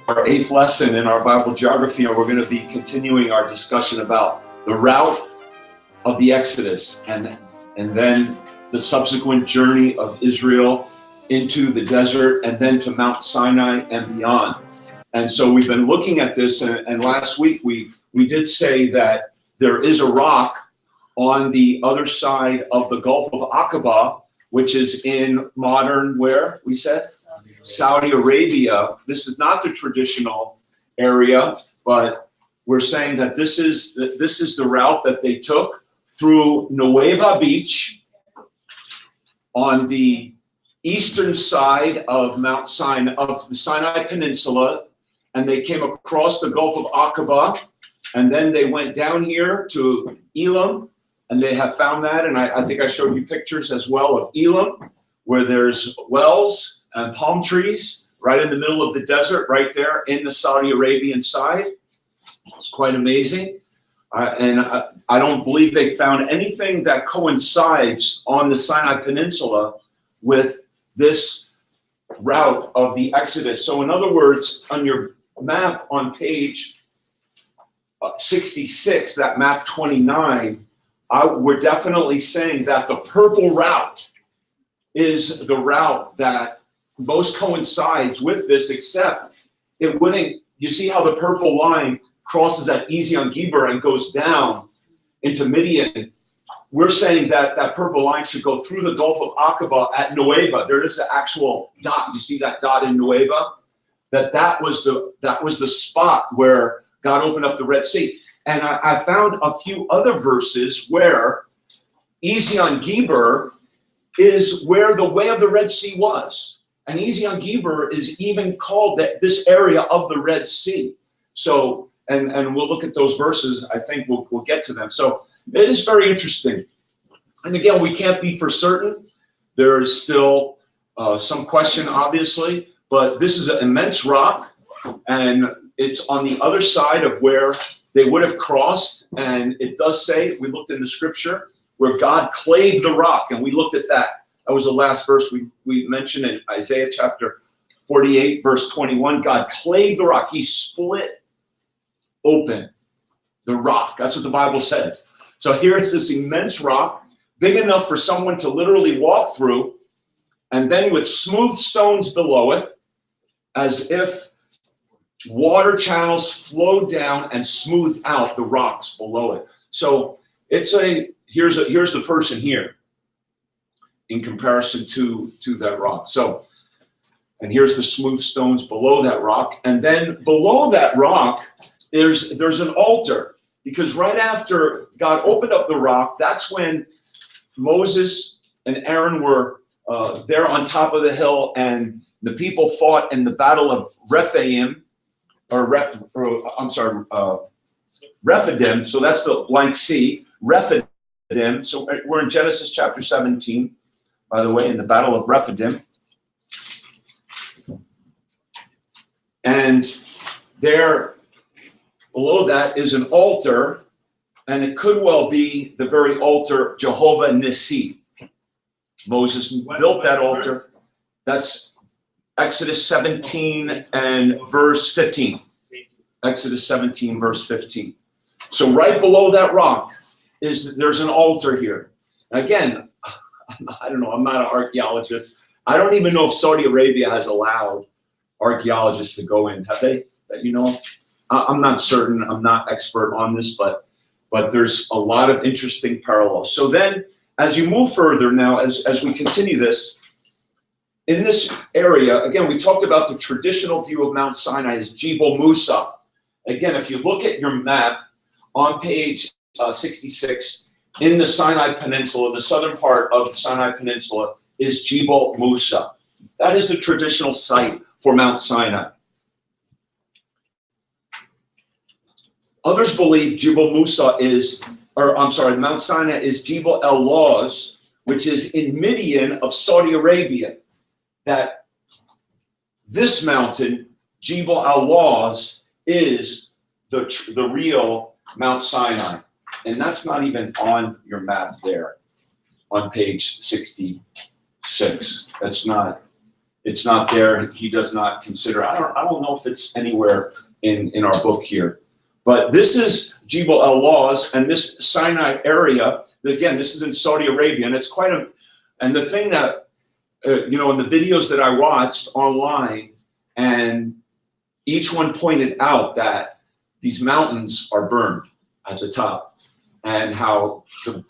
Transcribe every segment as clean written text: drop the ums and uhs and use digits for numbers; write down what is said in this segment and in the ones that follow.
our 8th lesson in our Bible geography, and we're going to be continuing our discussion about the route of the Exodus and then the subsequent journey of Israel into the desert and then to Mount Sinai and beyond. And so we've been looking at this, and last week we did say that there is a rock on the other side of the Gulf of Aqaba, which is in modern, where we said? Saudi Arabia. This is not the traditional area, but we're saying that this is the route that they took through Nuweiba Beach on the eastern side of Mount Sinai, of the Sinai Peninsula, and they came across the Gulf of Aqaba, and then they went down here to Elam, and they have found that, and I think I showed you pictures as well of Elam, where there's wells and palm trees right in the middle of the desert, right there in the Saudi Arabian side. It's quite amazing. And I don't believe they found anything that coincides on the Sinai Peninsula with this route of the Exodus. So in other words, on your map on page 66, that map 29, we're definitely saying that the purple route is the route that most coincides with this, except it wouldn't. You see how the purple line crosses at Ezion Geber and goes down into Midian. We're saying that that purple line should go through the Gulf of Aqaba at Nuweiba. There is the actual dot. You see that dot in Nuweiba? That was the spot where God opened up the Red Sea. And I found a few other verses where Ezion Geber is where the way of the Red Sea was. And Ezion Geber is even called this area of the Red Sea. So, and we'll look at those verses. I think we'll get to them. So it is very interesting. And again, we can't be for certain. There is still some question, obviously, but this is an immense rock, and it's on the other side of where they would have crossed. And it does say, we looked in the scripture, where God clave the rock, and we looked at that. That was the last verse we mentioned in Isaiah chapter 48, verse 21. God clave the rock. He split open the rock. That's what the Bible says. So here is this immense rock, big enough for someone to literally walk through, and then with smooth stones below it, as if water channels flowed down and smoothed out the rocks below it. So it's here's the person here in comparison to that rock. So, and here's the smooth stones below that rock, and then below that rock there's an altar, because right after God opened up the rock, that's when Moses and Aaron were there on top of the hill, and the people fought in the battle of Rephidim. Rephidim, so that's the blank sea, Rephidim. So we're in Genesis chapter 17, by the way, in the battle of Rephidim. And there, below that is an altar, and it could well be the very altar Jehovah Nissi. Moses built that altar. That's Exodus 17 and verse 15. Exodus 17, verse 15. So right below that rock there's an altar here. Again, I don't know, I'm not an archaeologist. I don't even know if Saudi Arabia has allowed archaeologists to go in. Have they? You know, I'm not certain. I'm not expert on this, but there's a lot of interesting parallels. So then, as you move further now, as we continue this, in this area, again, we talked about the traditional view of Mount Sinai as Jebel Musa. Again, if you look at your map on page 66, in the Sinai Peninsula, the southern part of the Sinai Peninsula is Jebel Musa. That is the traditional site for Mount Sinai. Others believe Mount Sinai is Jebel el-Lawz, which is in Midian of Saudi Arabia. That this mountain, Jebel el-Lawz, is the real Mount Sinai. And that's not even on your map there on page 66. That's not It's not there. He does not consider. I don't know if it's anywhere in our book here. But this is Jebel El Lawz, and this Sinai area, again, this is in Saudi Arabia, and it's quite a, and the thing that, in the videos that I watched online, and each one pointed out that these mountains are burned at the top, and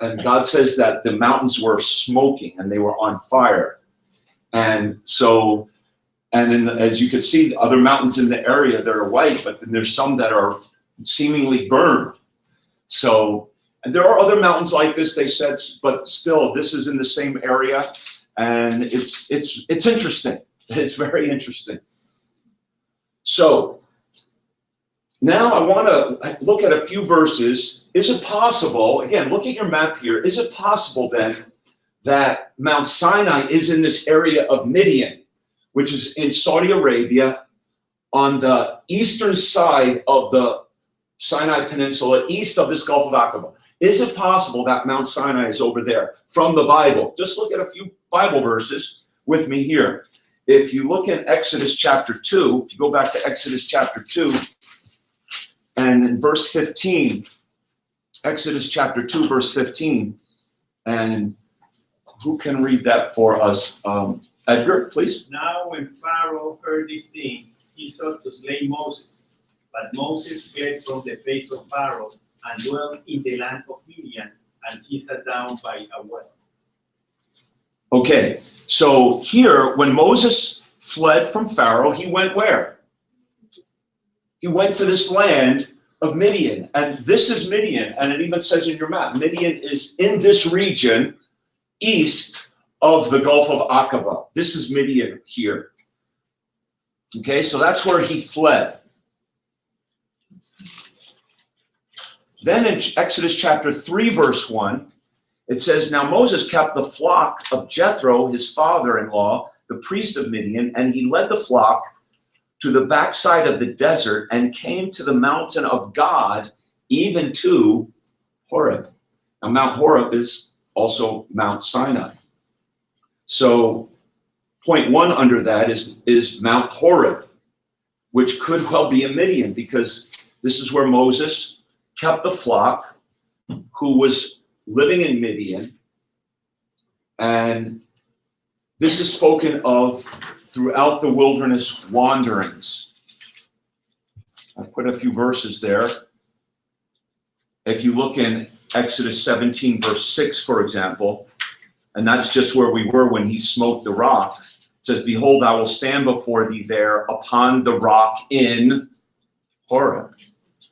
and God says that the mountains were smoking and they were on fire. And so, and as you can see, the other mountains in the area that are white, but then there's some that are seemingly burned. So, and there are other mountains like this, they said, but still, this is in the same area, and it's interesting. It's very interesting. So, now I want to look at a few verses. Is it possible, again, look at your map here, is it possible then that Mount Sinai is in this area of Midian, which is in Saudi Arabia, on the eastern side of the Sinai Peninsula, east of this Gulf of Aqaba? Is it possible that Mount Sinai is over there from the Bible? Just look at a few Bible verses with me here. If you look in Exodus chapter 2, if you go back to Exodus chapter 2, and in verse 15, Exodus chapter 2, verse 15, and who can read that for us? Edgar, please. Now when Pharaoh heard this thing, he sought to slay Moses. But Moses fled from the face of Pharaoh and dwelt in the land of Midian, and he sat down by a well. Okay, so here, when Moses fled from Pharaoh, he went where? He went to this land of Midian, and this is Midian, and it even says in your map, Midian is in this region east of the Gulf of Aqaba. This is Midian here. Okay, so that's where he fled. Then in Exodus chapter 3, verse 1, it says, now Moses kept the flock of Jethro, his father-in-law, the priest of Midian, and he led the flock to the backside of the desert and came to the mountain of God, even to Horeb. Now Mount Horeb is also Mount Sinai. So point one under that is Mount Horeb, which could well be a Midian, because this is where Moses kept the flock who was living in Midian, and this is spoken of throughout the wilderness wanderings. I put a few verses there. If you look in Exodus 17, verse 6, for example, and that's just where we were when he smote the rock. It says, behold, I will stand before thee there upon the rock in Horeb.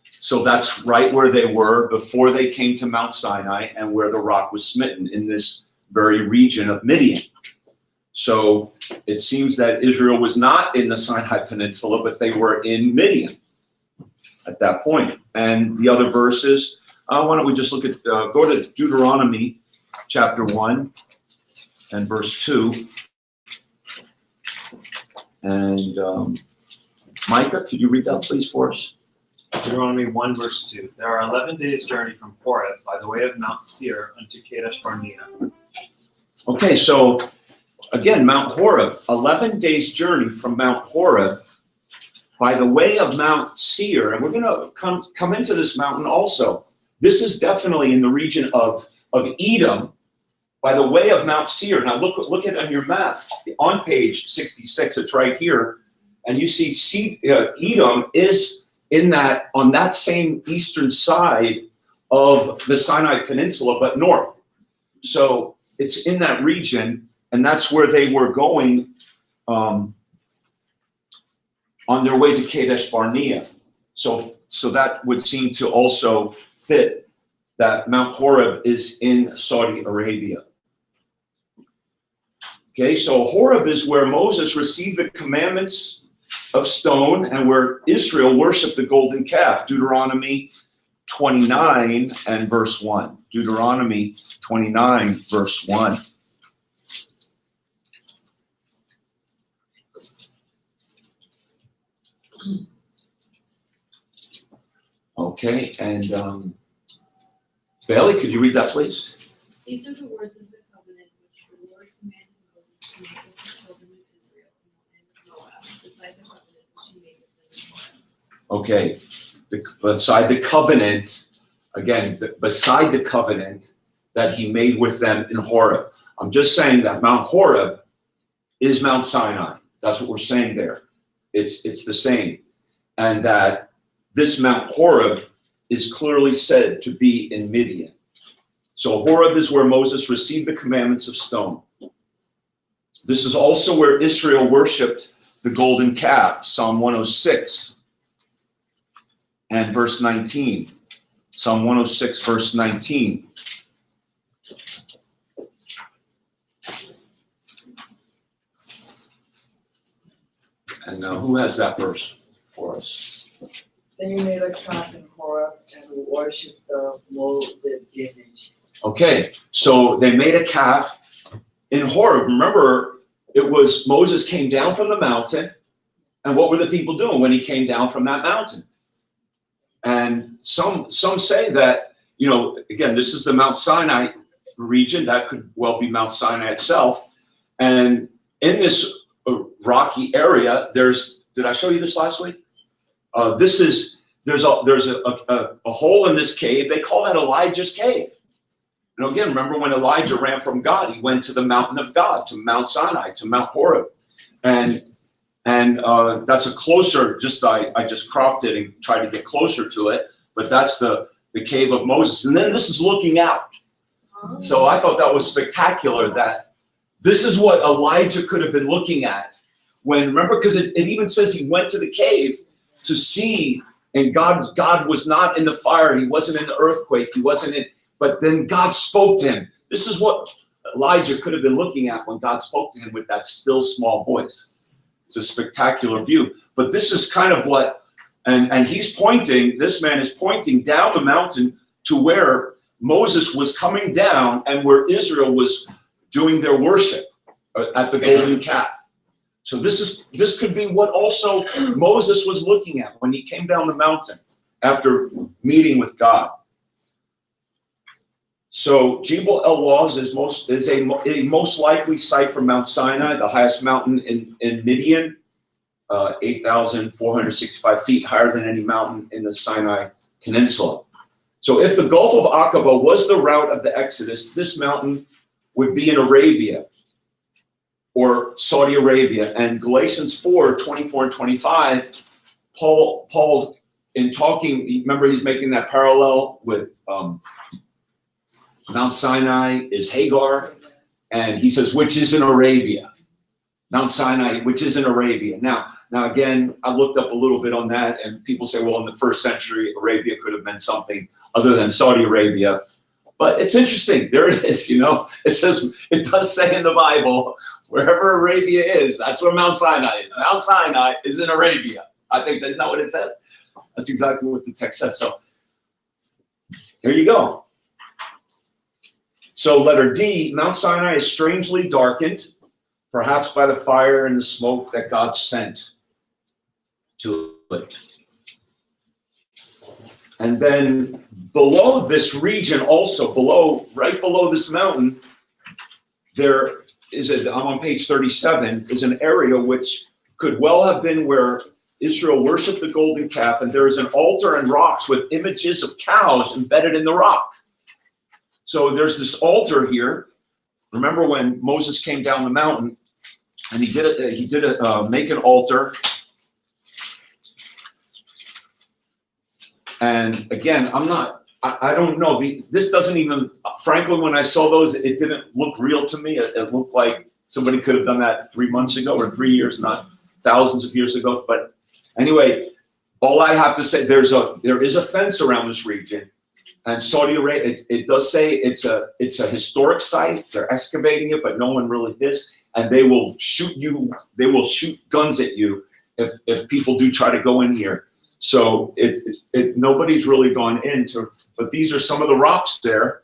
So that's right where they were before they came to Mount Sinai and where the rock was smitten, in this very region of Midian. So it seems that Israel was not in the Sinai Peninsula, but they were in Midian at that point. And the other verses, why don't we just look at, go to Deuteronomy chapter 1 and verse 2. And Micah, could you read that please for us? Deuteronomy 1, verse 2. There are 11 days' journey from Horeb by the way of Mount Seir unto Kadesh Barnea. Okay, so again, Mount Horeb, 11 days' journey from Mount Horeb by the way of Mount Seir. And we're going to come into this mountain also. This is definitely in the region of Edom by the way of Mount Seir. Now look at on your map on page 66. It's right here, and you see Edom is in that, on that same eastern side of the Sinai Peninsula, but north. So it's in that region, and that's where they were going on their way to Kadesh Barnea. So that would seem to also fit that Mount Horeb is in Saudi Arabia. Okay, so Horeb is where Moses received the commandments of stone and where Israel worshiped the golden calf. Deuteronomy 29 and verse 1. Deuteronomy 29, verse 1. Okay, and Bailey, could you read that, please? These are the words of the covenant which the Lord commanded Moses to make with the children of Israel in Okay, beside the covenant, again, beside the covenant that he made with them in Horeb. I'm just saying that Mount Horeb is Mount Sinai. That's what we're saying there. It's the same. And that this Mount Horeb is clearly said to be in Midian. So Horeb is where Moses received the commandments of stone. This is also where Israel worshipped the golden calf, Psalm 106 and verse 19. Psalm 106, verse 19. And now, who has that verse for us? Then he made a calf in Horeb and worshipped the molded image. Okay, so they made a calf in Horeb. Remember, it was Moses came down from the mountain, and what were the people doing when he came down from that mountain? And some say that, you know, again, this is the Mount Sinai region. That could well be Mount Sinai itself. And in this rocky area, did I show you this last week? There's a hole in this cave. They call that Elijah's cave. And again, remember when Elijah ran from God, he went to the mountain of God, to Mount Sinai, to Mount Horeb. And that's a closer, I just cropped it and tried to get closer to it, but that's the cave of Moses. And then this is looking out. So I thought that was spectacular, that this is what Elijah could have been looking at. Remember, because it even says he went to the cave to see, and God was not in the fire, he wasn't in the earthquake, he wasn't in, but then God spoke to him. This is what Elijah could have been looking at when God spoke to him with that still small voice. It's a spectacular view. But this is kind of what, and he's pointing, this man is pointing down the mountain to where Moses was coming down and where Israel was doing their worship at the golden calf. So this could be what also Moses was looking at when he came down the mountain after meeting with God. So Jebel El Lawz is a most likely site for Mount Sinai, the highest mountain in Midian, 8,465 feet, higher than any mountain in the Sinai Peninsula. So if the Gulf of Aqaba was the route of the Exodus, this mountain would be in Arabia or Saudi Arabia. And Galatians 4, 24 and 25, Paul in talking, remember he's making that parallel with Mount Sinai is Hagar, and he says, which is in Arabia. Mount Sinai, which is in Arabia. Now again, I looked up a little bit on that, and people say, well, in the first century, Arabia could have meant something other than Saudi Arabia. But it's interesting. There it is, you know. It does say in the Bible, wherever Arabia is, that's where Mount Sinai is. Mount Sinai is in Arabia. I think that's not what it says. That's exactly what the text says. So here you go. So letter D, Mount Sinai is strangely darkened, perhaps by the fire and the smoke that God sent to it. And then below this region also, right below this mountain, there is, I'm on page 37, is an area which could well have been where Israel worshipped the golden calf, and there is an altar and rocks with images of cows embedded in the rock. So there's this altar here. Remember when Moses came down the mountain, and he did make an altar. And again, I don't know. This doesn't even, frankly, when I saw those, it didn't look real to me. It looked like somebody could have done that 3 months ago or 3 years, not thousands of years ago. But anyway, all I have to say, there is a fence around this region. And Saudi Arabia, it does say it's a historic site. They're excavating it, but no one really is. And they will shoot guns at you if people do try to go in here. So nobody's really gone into, but these are some of the rocks there.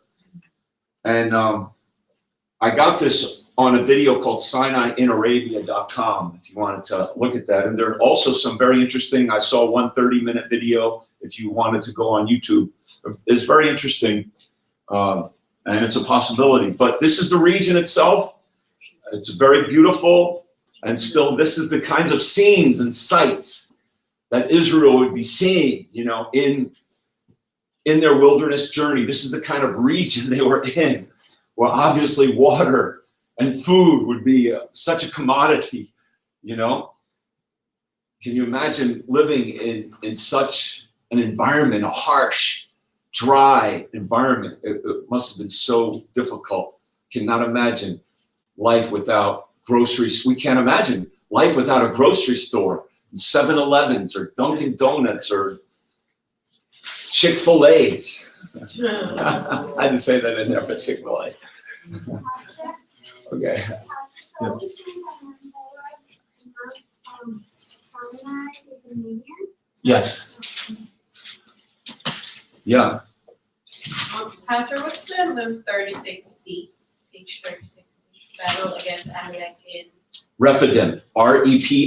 And I got this on a video called SinaiInArabia.com if you wanted to look at that. And there are also some very interesting, I saw one 30-minute video if you wanted to go on YouTube. It's very interesting, and it's a possibility. But this is the region itself. It's very beautiful, and still this is the kinds of scenes and sights that Israel would be seeing, in their wilderness journey. This is the kind of region they were in, where obviously water and food would be such a commodity, Can you imagine living in such an environment, a harsh, dry environment? It must have been so difficult. Cannot imagine life without groceries. We can't imagine life without a grocery store, 7-Elevens or Dunkin' Donuts or Chick-fil-A's. I had to say that in there for Chick-fil-A. Okay. Yes. Yeah. Pastor, what's the 36C, page 36, battle against Amalek in? Rephidim, Rephidim.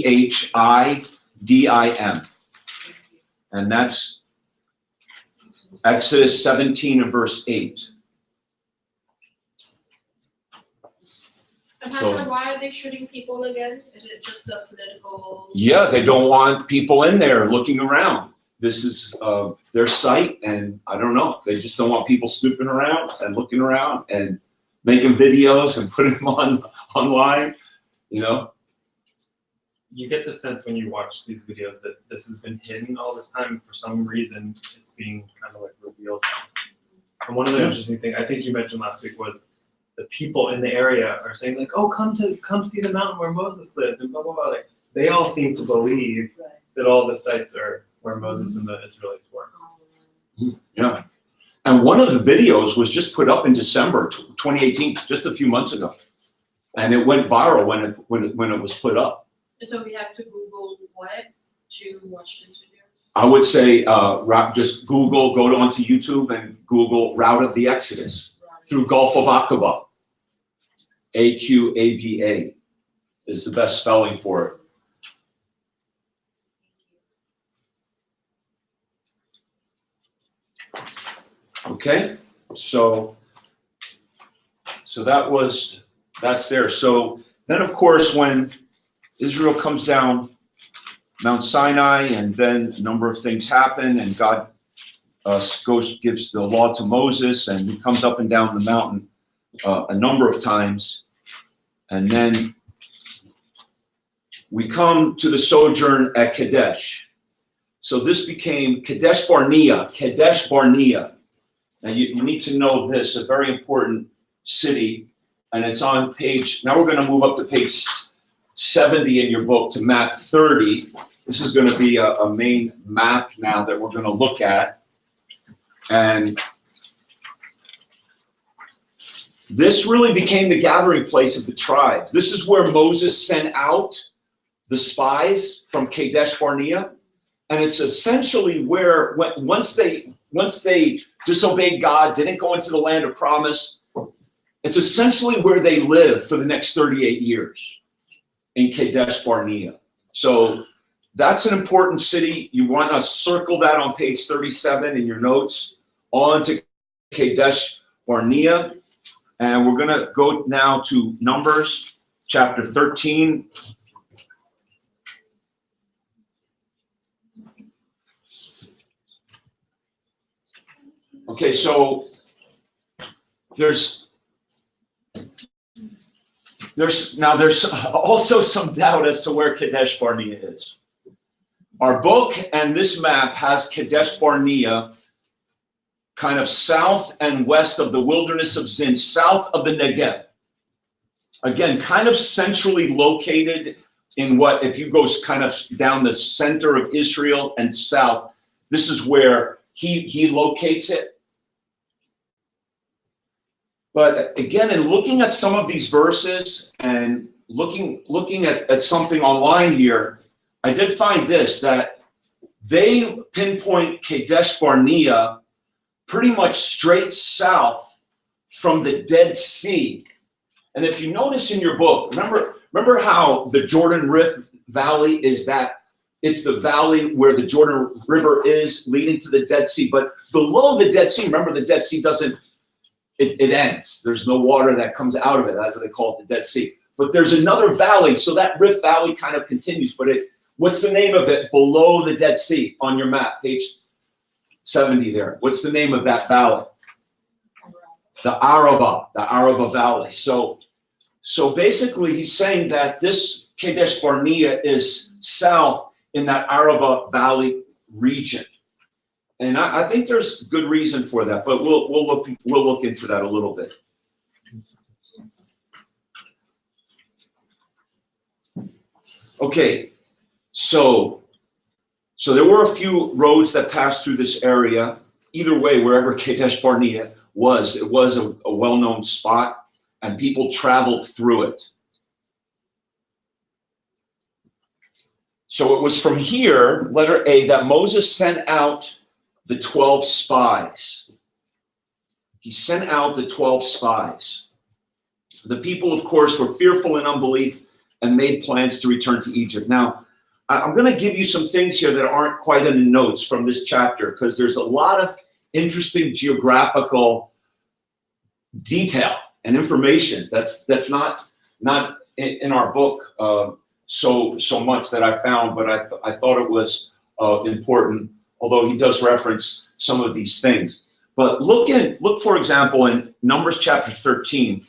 And that's Exodus 17 and verse 8. And Pastor, why are they shooting people again? Is it just the political? Yeah, they don't want people in there looking around. This is their site, and I don't know. They just don't want people snooping around and looking around and making videos and putting them online, You get the sense when you watch these videos that this has been hidden all this time. For some reason, it's being kind of like revealed. And one of the interesting things I think you mentioned last week was the people in the area are saying like, "Oh, come see the mountain where Moses lived," and blah blah blah. Like they all seem to believe that all the sites are where Moses and the Israelites were. Yeah. And one of the videos was just put up in December 2018, just a few months ago, and it went viral when it was put up. And so we have to Google what to watch this video? I would say just go onto YouTube and Google Route of the Exodus through Gulf of Aqaba. Aqaba is the best spelling for it. Okay, so that's there. So then, of course, when Israel comes down Mount Sinai, and then a number of things happen, and God gives the law to Moses, and he comes up and down the mountain a number of times, and then we come to the sojourn at Kadesh. So this became Kadesh Barnea. Kadesh Barnea. Now you need to know this, a very important city, and it's on page, now we're going to move up to page 70 in your book to map 30. This is going to be a main map now that we're going to look at. And this really became the gathering place of the tribes. This is where Moses sent out the spies from Kadesh Barnea. And it's essentially where, once they disobeyed God, didn't go into the land of promise, it's essentially where they live for the next 38 years in Kadesh Barnea. So that's an important city. You want to circle that on page 37 in your notes, on to Kadesh Barnea. And we're going to go now to Numbers chapter 13. Okay, so there's also some doubt as to where Kadesh Barnea is. Our book and this map has Kadesh Barnea kind of south and west of the wilderness of Zin, south of the Negev. Again, kind of centrally located in what, if you go kind of down the center of Israel and south, this is where he locates it. But again, in looking at some of these verses and looking at something online here, I did find this, that they pinpoint Kadesh Barnea pretty much straight south from the Dead Sea. And if you notice in your book, remember how the Jordan Rift Valley is that, it's the valley where the Jordan River is leading to the Dead Sea. But below the Dead Sea, remember the Dead Sea doesn't, it ends. There's no water that comes out of it. That's what they call it, the Dead Sea. But there's another valley, so that Rift Valley kind of continues. But What's the name of it below the Dead Sea on your map, page 70 there? What's the name of that valley? The Araba Valley. So basically he's saying that this Kadesh Barnea is south in that Araba Valley region. And I think there's good reason for that, but we'll look into that a little bit. Okay, so there were a few roads that passed through this area. Either way, wherever Kadesh Barnea was, it was a well-known spot, and people traveled through it. So it was from here, letter A, that Moses sent out the 12 spies. He sent out the 12 spies. The people, of course, were fearful in unbelief and made plans to return to Egypt. Now, I'm going to give you some things here that aren't quite in the notes from this chapter, because there's a lot of interesting geographical detail and information that's not in our book so much that I found, but I thought it was important, although he does reference some of these things. But look for example in Numbers chapter 13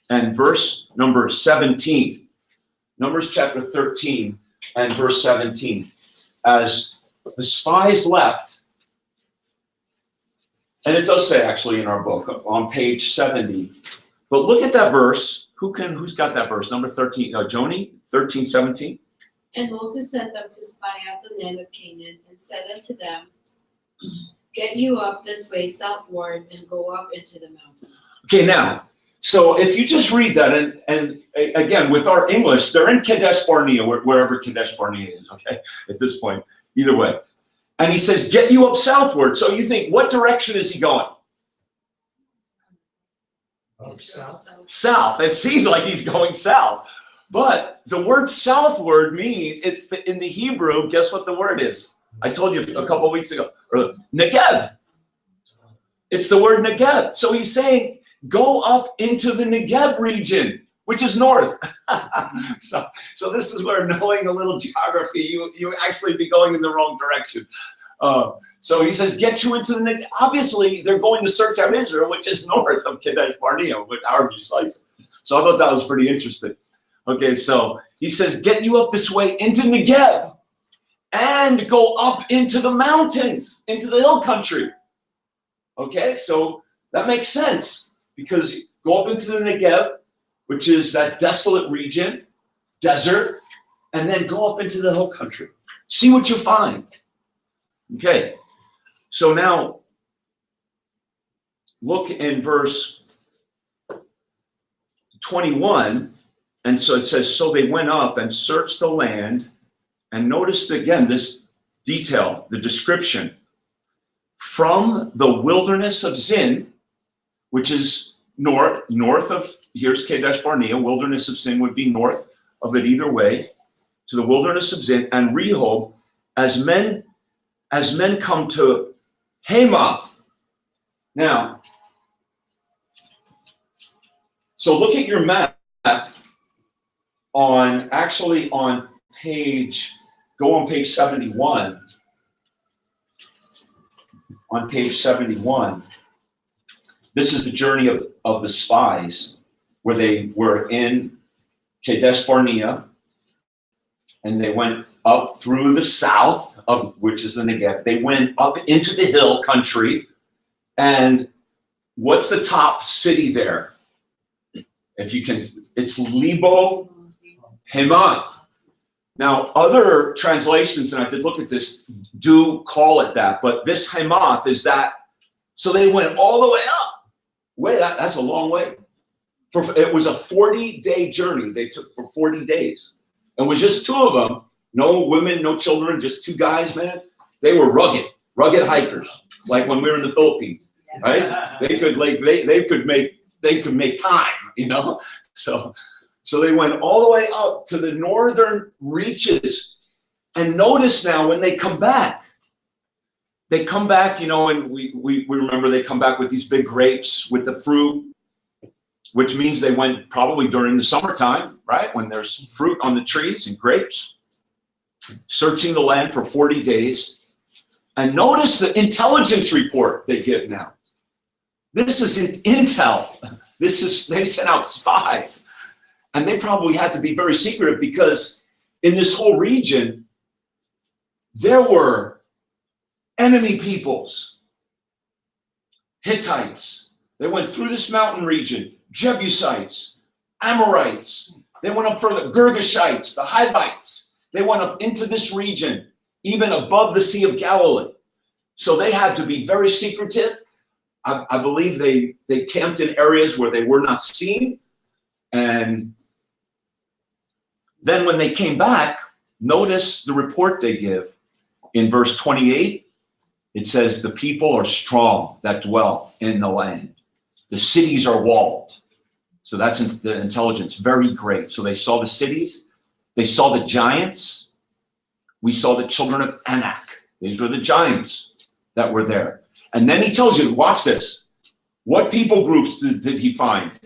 and verse number 17. Numbers chapter 13 and verse 17. As the spies left, and it does say actually in our book on page 70, but look at that verse. Who's got that verse? Number 13, Joni, 13, 17. And Moses sent them to spy out the land of Canaan, and said unto them, Get you up this way southward, and go up into the mountain. Okay, now, so if you just read that, and again, with our English, they're in Kadesh Barnea, wherever Kadesh Barnea is, okay, at this point, either way. And he says, get you up southward. So you think, what direction is he going? South. It seems like he's going south. But the word southward means, in the Hebrew, guess what the word is? I told you a couple of weeks ago, or Negev. It's the word Negev. So he's saying, go up into the Negev region, which is north. So this is where, knowing a little geography, you actually be going in the wrong direction. So he says, get you into the Negev. Obviously, they're going to search out Israel, which is north of Kadesh Barnea, with however you slice it. So I thought that was pretty interesting. Okay, so he says, get you up this way into Negev and go up into the mountains, into the hill country. Okay, so that makes sense, because go up into the Negev, which is that desolate region, desert, and then go up into the hill country. See what you find. Okay, so now look in verse 21. And so it says, so they went up and searched the land, and notice again this detail, the description, from the wilderness of Zin, which is north of, here's Kadesh Barnea, wilderness of Zin would be north of it either way, to the wilderness of Zin, and Rehob, as men come to Hamath. Now, so look at your map on page 71. On page 71, this is the journey of the spies, where they were in Kadesh Barnea, and they went up through the south, which is the Negev. They went up into the hill country, and what's the top city there? If you can, it's Lebo Hamath. Now, other translations, and I did look at this, do call it that, but this Hamath is that. So they went all the way up. That's a long way. It was a 40-day journey they took for 40 days. And it was just two of them, no women, no children, just two guys, man. They were rugged hikers. It's like when we were in the Philippines, right? They could make time, you know? So they went all the way up to the northern reaches. And notice now when they come back, you know, and we remember they come back with these big grapes with the fruit, which means they went probably during the summertime, right? When there's fruit on the trees and grapes. searching the land for 40 days. And notice the intelligence report they give now. This is intel. They sent out spies. And they probably had to be very secretive because in this whole region, there were enemy peoples. Hittites. They went through this mountain region. Jebusites. Amorites. They went up further. Girgashites. The Hivites. They went up into this region, even above the Sea of Galilee. So they had to be very secretive. I believe they camped in areas where they were not seen. And then when they came back, notice the report they give. In verse 28, it says, the people are strong that dwell in the land. The cities are walled. So that's the intelligence, very great. So they saw the cities. They saw the giants. We saw the children of Anak. These were the giants that were there. And then he tells you, watch this. What people groups did he find?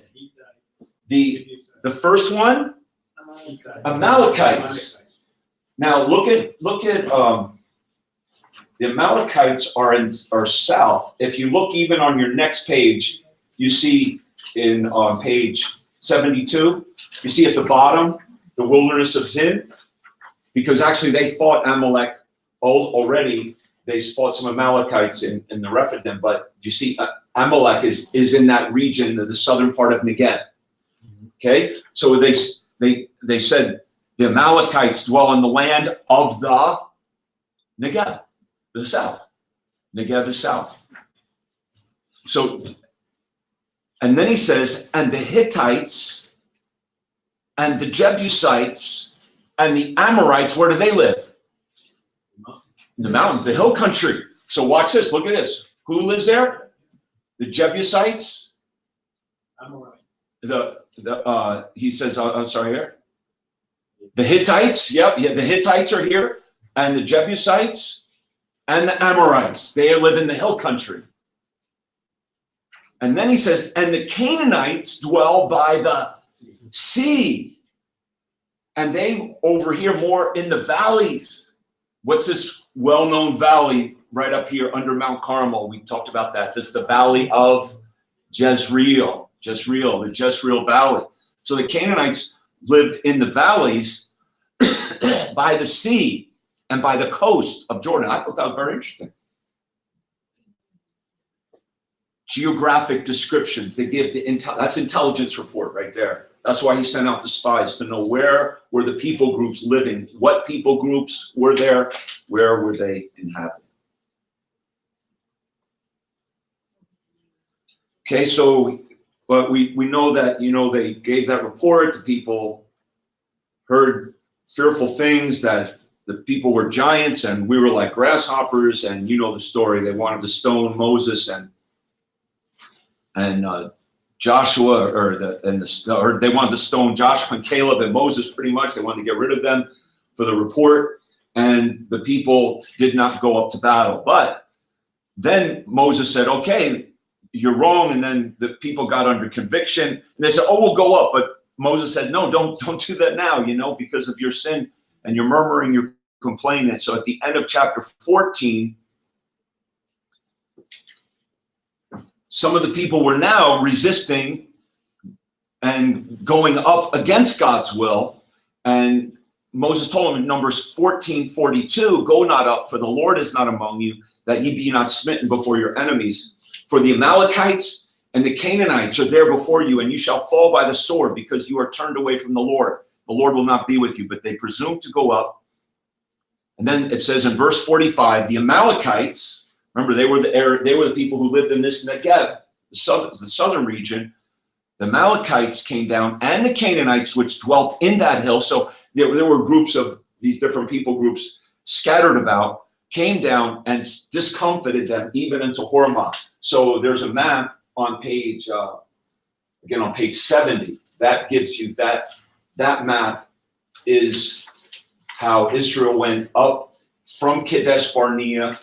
The first one, Amalekites. Now look at the Amalekites are south. If you look even on your next page, you see on page 72, you see at the bottom the wilderness of Zin, because actually they fought Amalek already. They fought some Amalekites in the Rephidim, but you see Amalek is in that region, the southern part of Negev. Okay, so they said the Amalekites dwell in the land of the Negev, the south. Negev is south. So, and then he says, and the Hittites and the Jebusites and the Amorites, where do they live? In the mountains, the hill country. So watch this, look at this. Who lives there? The Jebusites. He says, I'm sorry here. The Hittites, yep, the Hittites are here, and the Jebusites and the Amorites. They live in the hill country. And then he says, and the Canaanites dwell by the sea. And they over here more in the valleys. What's this well-known valley right up here under Mount Carmel? We talked about that. This is the valley of Jezreel. The Jezreel Valley. So the Canaanites lived in the valleys by the sea and by the coast of Jordan. I thought that was very interesting. Geographic descriptions. They give the that's intelligence report right there. That's why he sent out the spies, to know where were the people groups living, what people groups were there, where were they inhabiting. Okay, so but we know that, they gave that report. The people heard fearful things, that the people were giants and we were like grasshoppers, and you know the story. They wanted to stone Moses and Joshua, or they wanted to stone Joshua and Caleb and Moses. Pretty much, they wanted to get rid of them for the report, and the people did not go up to battle. But then Moses said, "Okay, you're wrong," and then the people got under conviction, and they said, "Oh, we'll go up." But Moses said, "No, don't do that now, because of your sin and your murmuring, your complaining." And so at the end of chapter 14, some of the people were now resisting and going up against God's will. And Moses told them in Numbers 14:42, "Go not up, for the Lord is not among you, that ye be not smitten before your enemies. For the Amalekites and the Canaanites are there before you, and you shall fall by the sword, because you are turned away from the Lord. The Lord will not be with you." But they presumed to go up. And then it says in verse 45, the Amalekites, remember, they were the people who lived in this Negev, the southern region. The Amalekites came down, and the Canaanites, which dwelt in that hill. So there were groups of these different people groups scattered about, came down and discomfited them even into Hormah. So there's a map on page, again on page 70, that gives you that map is how Israel went up from Kadesh Barnea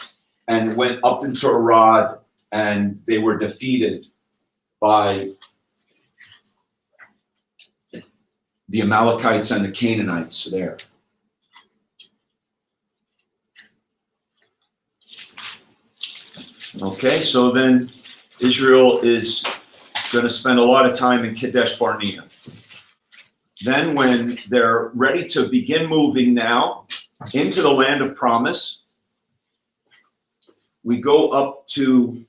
and went up into Arad, and they were defeated by the Amalekites and the Canaanites there. Okay, so then Israel is going to spend a lot of time in Kadesh Barnea. Then when they're ready to begin moving now into the land of promise, we go up to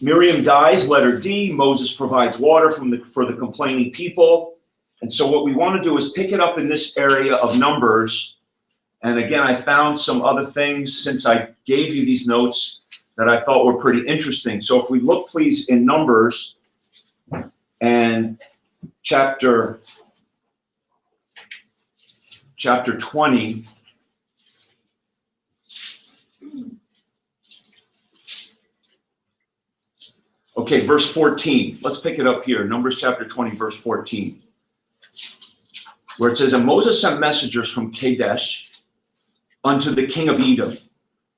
Miriam dies, letter D. Moses provides water for the complaining people. And so what we want to do is pick it up in this area of Numbers. And again, I found some other things since I gave you these notes that I thought were pretty interesting. So if we look, please, in Numbers and chapter 20. Okay, verse 14. Let's pick it up here. Numbers chapter 20, verse 14. Where it says, and Moses sent messengers from Kadesh unto the king of Edom.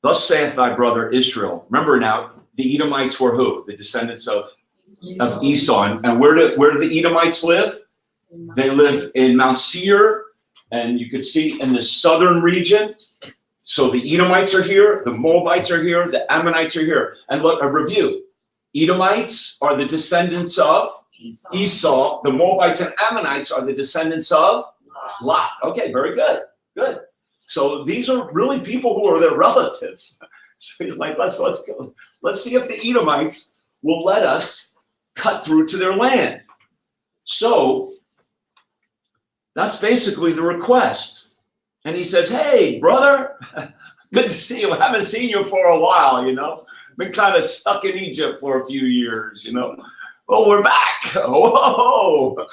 Thus saith thy brother Israel. Remember now, the Edomites were who? The descendants of Esau. And where do the Edomites live? They live in Mount Seir, and you could see in the southern region. So the Edomites are here, the Moabites are here, the Ammonites are here. And look, a review. Edomites are the descendants of Esau. The Moabites and Ammonites are the descendants of Lot. Okay, very good. Good. So these are really people who are their relatives. So he's like, let's go. Let's see if the Edomites will let us cut through to their land. So that's basically the request. And he says, hey, brother, good to see you. I haven't seen you for a while, you know. Been kind of stuck in Egypt for a few years, you know. Oh, we're back. Whoa.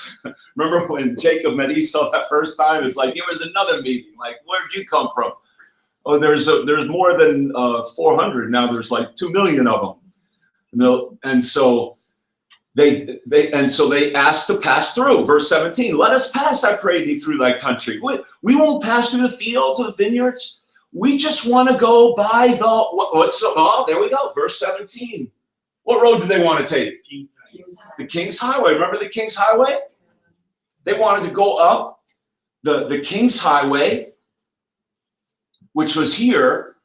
Remember when Jacob met Esau that first time? It's like, here was another meeting. Like, where'd you come from? Oh, there's more than 400 now. There's like 2 million of them. You know? And so they asked to pass through. Verse 17, let us pass, I pray thee, through thy country. We won't pass through the fields or the vineyards. We just want to go by there we go, verse 17. What road do they want to take? The King's Highway. Remember the King's Highway? They wanted to go up the King's Highway, which was here.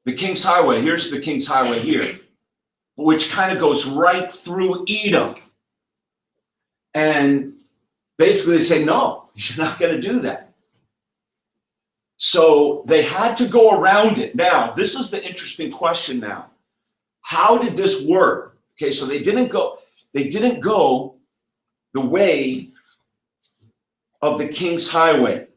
The King's Highway, here's the King's Highway here, which kind of goes right through Edom. And basically they say, no, you're not going to do that. So they had to go around it. Now, this is the interesting question now. How did this work? Okay, so they didn't go the way of the King's Highway.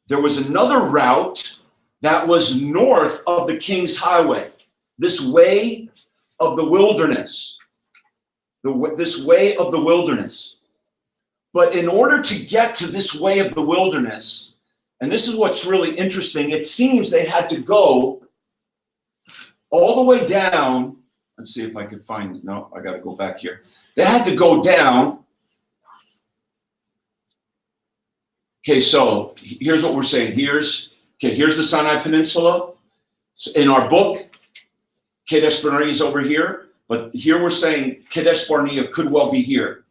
There was another route that was north of the King's Highway. This way of the wilderness. This way of the wilderness. But in order to get to this way of the wilderness, and this is what's really interesting, it seems they had to go all the way down. Let's see if I can find it. No, I got to go back here. They had to go down. Okay, so here's what we're saying. Here's the Sinai Peninsula. In our book, Kadesh Barnea is over here, but here we're saying Kadesh Barnea could well be here.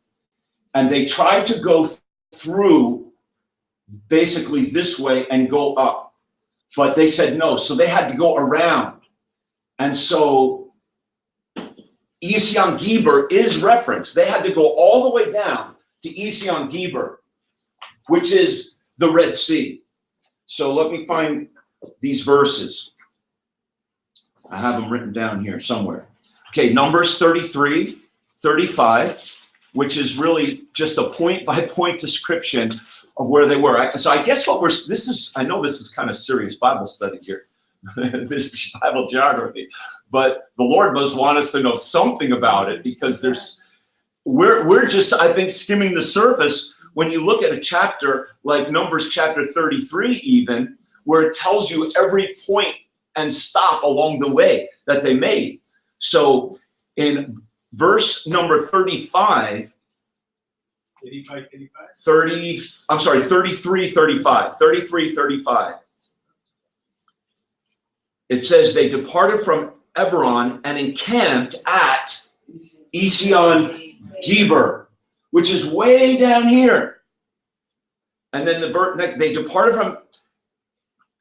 And they tried to go through basically this way and go up. But they said no, so they had to go around. And so Esion Geber is referenced. They had to go all the way down to Esion Geber, which is the Red Sea. So let me find these verses. I have them written down here somewhere. Okay, Numbers 33, 35. Which is really just a point-by-point description of where they were. So I guess I know this is kind of serious Bible study here, this Bible geography, but the Lord must want us to know something about it because we're just, I think, skimming the surface when you look at a chapter like Numbers chapter 33 even, where it tells you every point and stop along the way that they made. So in verse number 35, 33, 35. It says they departed from Hebron and encamped at Esion Geber, which is way down here. And then they departed from,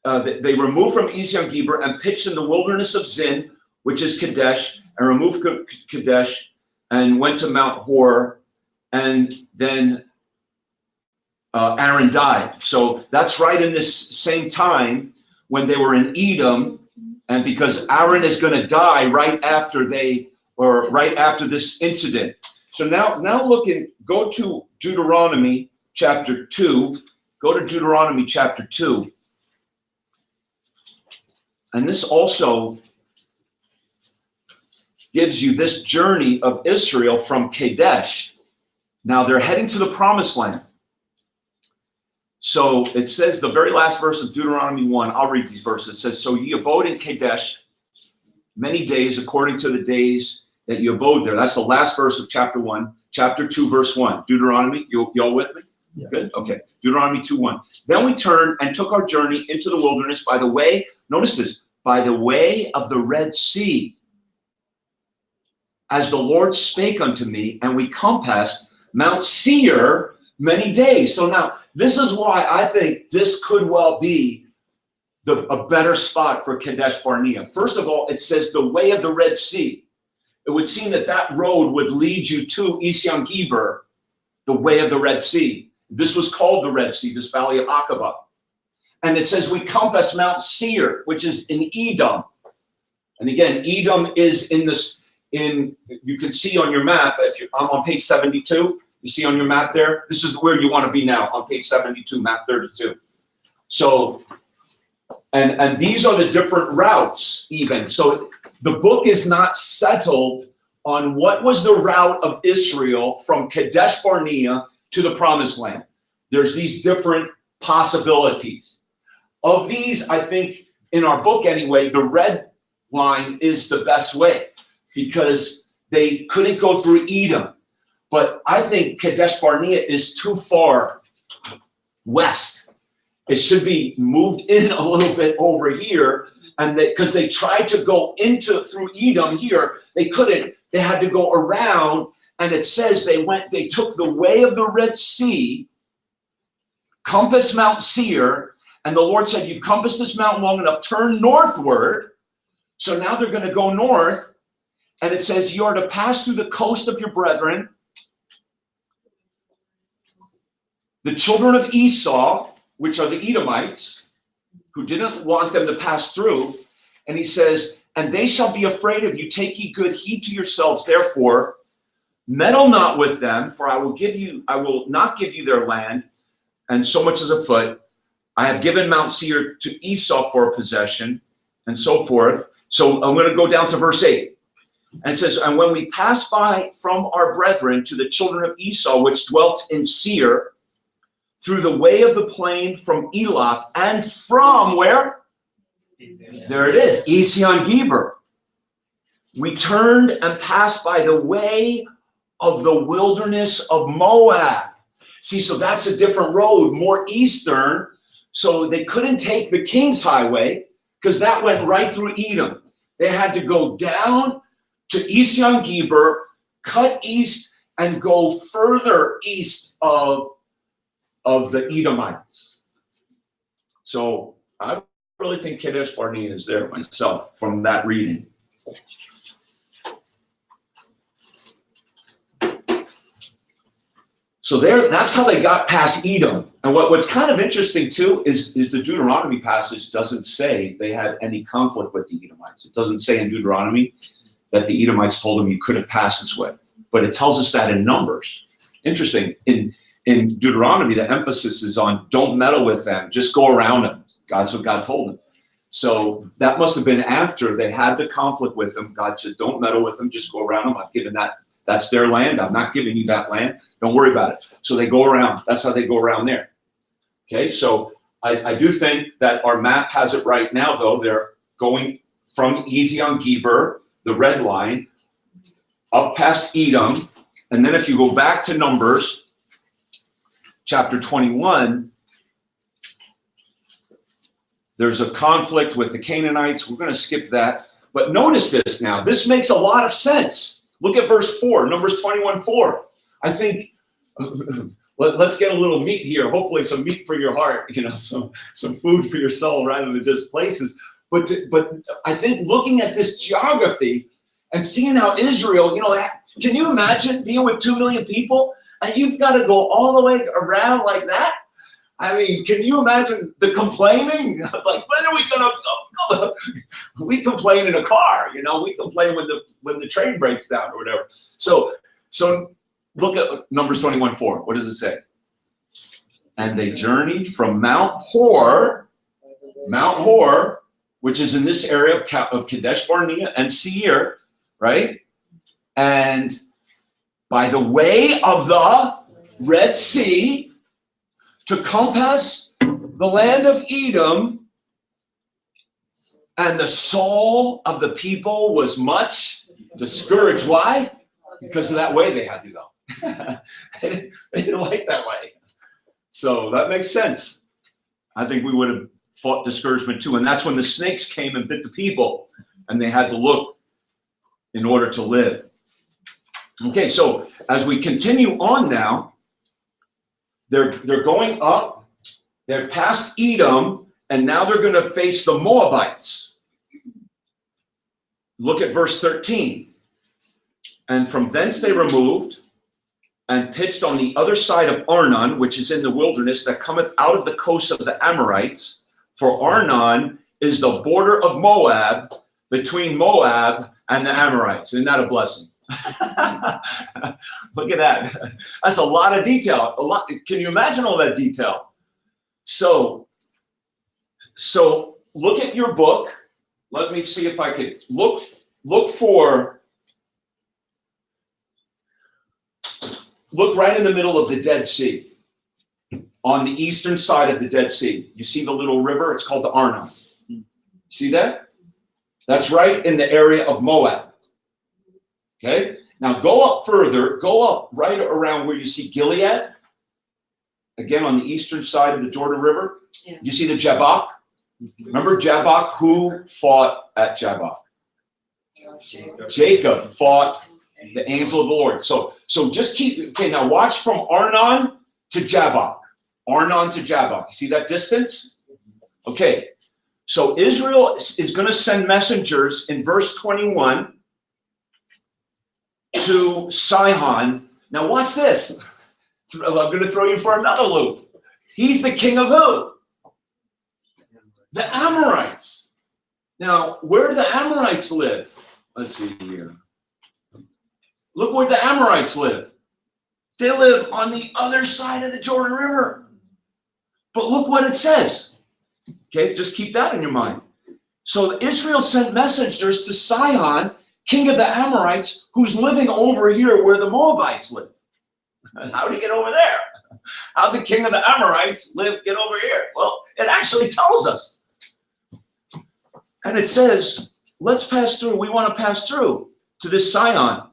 they removed from Ezion Geber and pitched in the wilderness of Zin, which is Kadesh, and removed Kadesh and went to Mount Hor, and then Aaron died. So that's right in this same time when they were in Edom, and because Aaron is going to die right after this incident. So now go to Deuteronomy chapter 2. Go to Deuteronomy chapter 2. And this also gives you this journey of Israel from Kadesh. Now they're heading to the promised land. So it says, the very last verse of Deuteronomy 1, I'll read these verses. It says, so ye abode in Kadesh many days according to the days that you abode there. That's the last verse of chapter 1. Chapter 2, verse 1. Deuteronomy, you all with me? Yeah. Good? Okay. Deuteronomy 2:1. Then we turned and took our journey into the wilderness by the way, notice this, by the way of the Red Sea, as the Lord spake unto me, and we compassed Mount Seir many days. So now, this is why I think this could well be a better spot for Kadesh Barnea. First of all, it says the way of the Red Sea. It would seem that road would lead you to Ezion Geber, the way of the Red Sea. This was called the Red Sea, this valley of Aqaba. And it says we compass Mount Seir, which is in Edom. And again, Edom is you can see on your map, I'm on page 72, you see on your map there, this is where you want to be now, on page 72, map 32. So, and these are the different routes even. So the book is not settled on what was the route of Israel from Kadesh Barnea to the promised land. There's these different possibilities. Of these, I think, in our book anyway, the red line is the best way because they couldn't go through Edom. But I think Kadesh Barnea is too far west. It should be moved in a little bit over here, and because they tried to go through Edom here, they couldn't. They had to go around, and it says they took the way of the Red Sea, compassed Mount Seir, and the Lord said, you've compassed this mountain long enough, turn northward. So now they're going to go north, and it says you are to pass through the coast of your brethren, the children of Esau, which are the Edomites, who didn't want them to pass through. And he says, and they shall be afraid of you. Take ye good heed to yourselves, therefore, meddle not with them, for I will not give you their land, and so much as a foot. I have given Mount Seir to Esau for a possession, and so forth. So I'm going to go down to verse 8. And it says, and when we passed by from our brethren to the children of Esau, which dwelt in Seir, through the way of the plain from Elath, and from where? There it is, Ezion Geber. We turned and passed by the way of the wilderness of Moab. See, so that's a different road, more eastern. So they couldn't take the King's Highway because that went right through Edom. They had to go down to Ezion Geber, cut east, and go further east of the Edomites. So I really think Kadesh Barnea is there myself from that reading. So that's how they got past Edom. And what's kind of interesting too is the Deuteronomy passage doesn't say they had any conflict with the Edomites. It doesn't say in Deuteronomy that the Edomites told them you couldn't pass this way. But it tells us that in Numbers. Interesting. In Deuteronomy, the emphasis is on don't meddle with them, just go around them. That's what God told them. So that must have been after they had the conflict with them. God said, don't meddle with them, just go around them. I've given that's their land. I'm not giving you that land. Don't worry about it. So they go around. That's how they go around there. Okay, so I do think that our map has it right now, though. They're going from Ezion Geber, the red line, up past Edom. And then if you go back to Numbers, chapter 21, there's a conflict with the Canaanites. We're going to skip that. But notice this now. This makes a lot of sense. Look at verse 4, Numbers 21:4. I think let's get a little meat here. Hopefully some meat for your heart, some food for your soul rather than just places. But I think looking at this geography and seeing how Israel, can you imagine being with 2 million people and you've got to go all the way around like that? I mean, can you imagine the complaining? Like, when are we gonna go? We complain in a car, we complain when the train breaks down or whatever. So look at Numbers 21:4. What does it say? And they journeyed from Mount Hor, which is in this area of Kadesh Barnea and Seir, right? And by the way of the Red Sea, to compass the land of Edom, and the soul of the people was much discouraged. Why? Because of that way they had to go. They didn't like that way. So that makes sense. I think we would have fought discouragement too. And that's when the snakes came and bit the people, and they had to look in order to live. Okay, so as we continue on now, they're going up, they're past Edom, and now they're going to face the Moabites. Look at verse 13. And from thence they removed and pitched on the other side of Arnon, which is in the wilderness that cometh out of the coast of the Amorites. For Arnon is the border of Moab, between Moab and the Amorites. Isn't that a blessing? Look at that. That's a lot of detail. A lot. Can you imagine all that detail? So look at your book. Let me see if I could look right in the middle of the Dead Sea, on the eastern side of the Dead Sea. You see the little river? It's called the Arnon. See that? That's right in the area of Moab. Okay, now go up further, go up right around where you see Gilead, again on the eastern side of the Jordan River. Yeah. You see the Jabbok? Remember Jabbok? Who fought at Jabbok? Jacob fought the angel of the Lord. So just now watch from Arnon to Jabbok. Arnon to Jabbok. You see that distance? Okay, so Israel is going to send messengers in verse 21 to Sihon. Now watch this. I'm going to throw you for another loop. He's the king of who? The Amorites. Now, where do the Amorites live? Let's see here. Look where the Amorites live. They live on the other side of the Jordan River. But look what it says. Okay, just keep that in your mind. So Israel sent messengers to Sihon, king of the Amorites, who's living over here where the Moabites live. How did he get over there? How'd the king of the Amorites get over here? Well, it actually tells us. And it says, let's pass through. We want to pass through to this Sihon.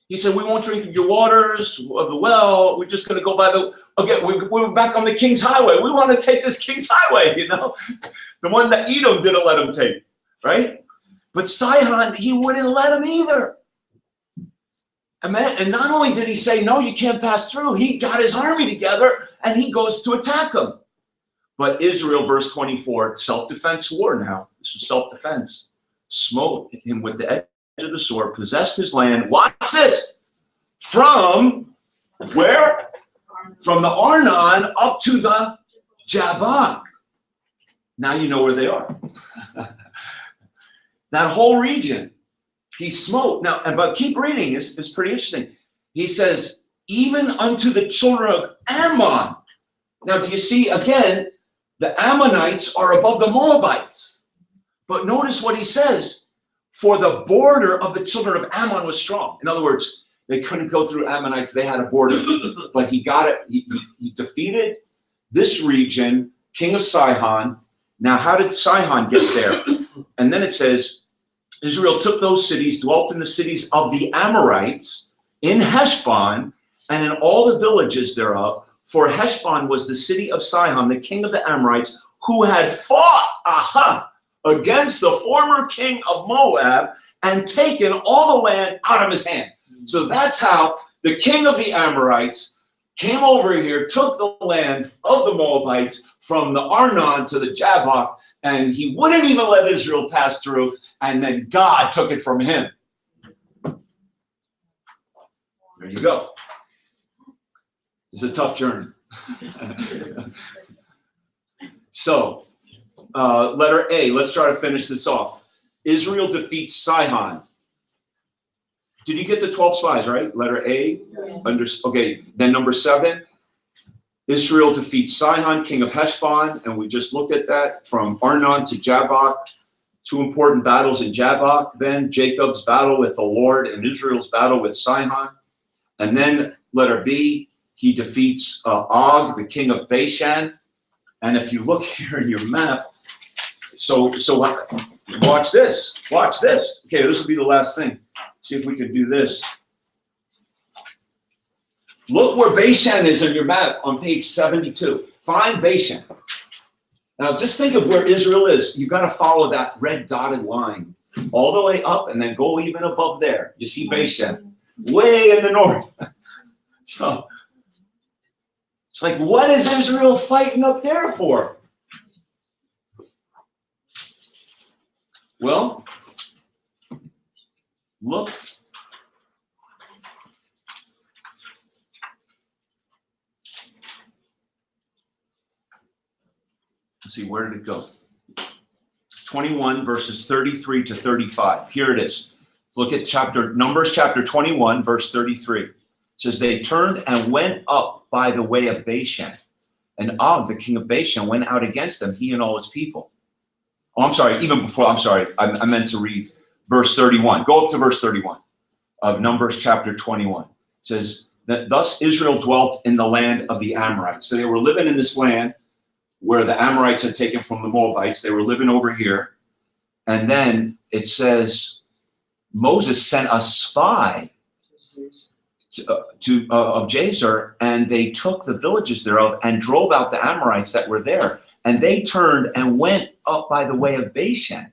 He said, we won't drink your waters of the well. We're just going to go by we're back on the King's Highway. We want to take this King's Highway, the one that Edom didn't let him take, right? But Sihon, he wouldn't let him either. And not only did he say, no, you can't pass through, he got his army together and he goes to attack them. But Israel, verse 24, self-defense war now. This is self-defense. Smote him with the edge of the sword, possessed his land. Watch this. From where? From the Arnon up to the Jabbok. Now you know where they are. That whole region, he smote. Now, but keep reading. It's pretty interesting. He says, even unto the children of Ammon. Now, do you see, again, the Ammonites are above the Moabites. But notice what he says. For the border of the children of Ammon was strong. In other words, they couldn't go through Ammonites. They had a border. But he got it. He defeated this region, king of Sihon. Now, how did Sihon get there? And then it says, Israel took those cities, dwelt in the cities of the Amorites, in Heshbon, and in all the villages thereof. For Heshbon was the city of Sihon, the king of the Amorites, who had fought against the former king of Moab and taken all the land out of his hand. So that's how the king of the Amorites came over here, took the land of the Moabites from the Arnon to the Jabbok, and he wouldn't even let Israel pass through, and then God took it from him. There you go. It's a tough journey. So, letter A, let's try to finish this off. Israel defeats Sihon. Did you get the 12 spies, right? Letter A? Yes. Okay, then number 7. Israel defeats Sihon, king of Heshbon, and we just looked at that from Arnon to Jabbok. 2 important battles in Jabbok. Then Jacob's battle with the Lord and Israel's battle with Sihon. And then letter B, he defeats Og, the king of Bashan. And if you look here in your map, so watch this. Watch this. Okay, this will be the last thing. See if we can do this. Look where Bashan is on your map on page 72. Find Bashan. Now just think of where Israel is. You've got to follow that red dotted line all the way up and then go even above there. You see Bashan way in the north. So it's like, what is Israel fighting up there for? Well, look. Let's see, where did it go? 21 verses 33 to 35. Here it is. Look at Numbers chapter 21, verse 33. It says, they turned and went up by the way of Bashan. And Og, the king of Bashan, went out against them, he and all his people. Oh, I'm sorry, even before, I'm sorry, I meant to read verse 31. Go up to verse 31 of Numbers chapter 21. It says, that thus Israel dwelt in the land of the Amorites. So they were living in this land where the Amorites had taken from the Moabites. They were living over here. And then it says, Moses sent a spy of Jazer, and they took the villages thereof and drove out the Amorites that were there. And they turned and went up by the way of Bashan.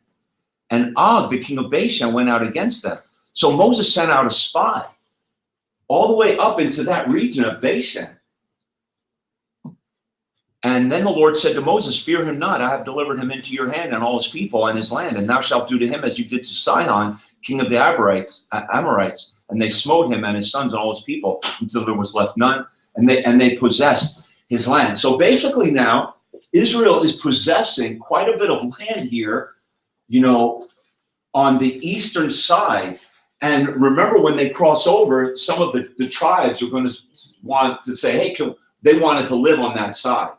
And Og, the king of Bashan, went out against them. So Moses sent out a spy all the way up into that region of Bashan. And then the Lord said to Moses, fear him not, I have delivered him into your hand and all his people and his land, and thou shalt do to him as you did to Sihon, king of the Amorites. And they smote him and his sons and all his people until there was left none, and they possessed his land. So basically now, Israel is possessing quite a bit of land here, you know, on the eastern side. And remember, when they cross over, some of the tribes are going to want to say, hey, they wanted to live on that side.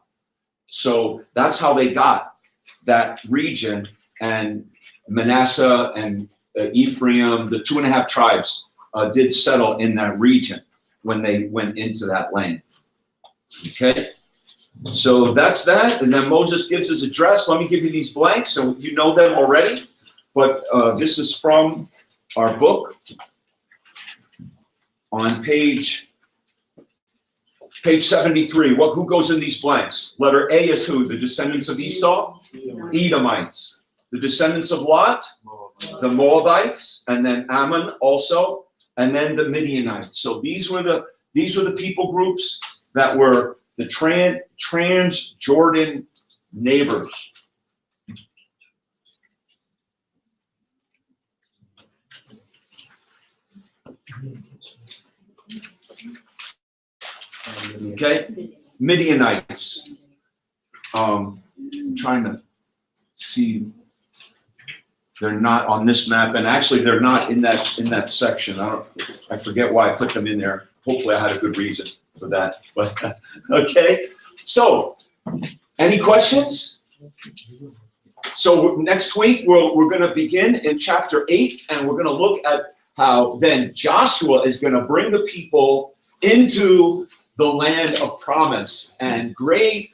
So that's how they got that region. And Manasseh and Ephraim, the 2.5 tribes, did settle in that region when they went into that land. Okay, so that's that. And then Moses gives his address. Let me give you these blanks, so you know them already. But this is from our book on page 73. Who goes in these blanks? Letter A is who? The descendants of Esau? Edomites. The descendants of Lot? The Moabites, and then Ammon also, and then the Midianites. So these were the people groups that were the Trans-Jordan neighbors. Okay, Midianites. I'm trying to see. They're not on this map, and actually they're not in that section. I forget why I put them in there. Hopefully I had a good reason for that. But okay. So, any questions? So next week we're going to begin in chapter 8, and we're going to look at how then Joshua is going to bring the people into the land of promise, and great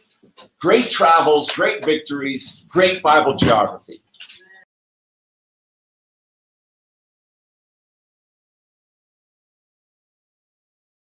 travels, great victories, great Bible geography.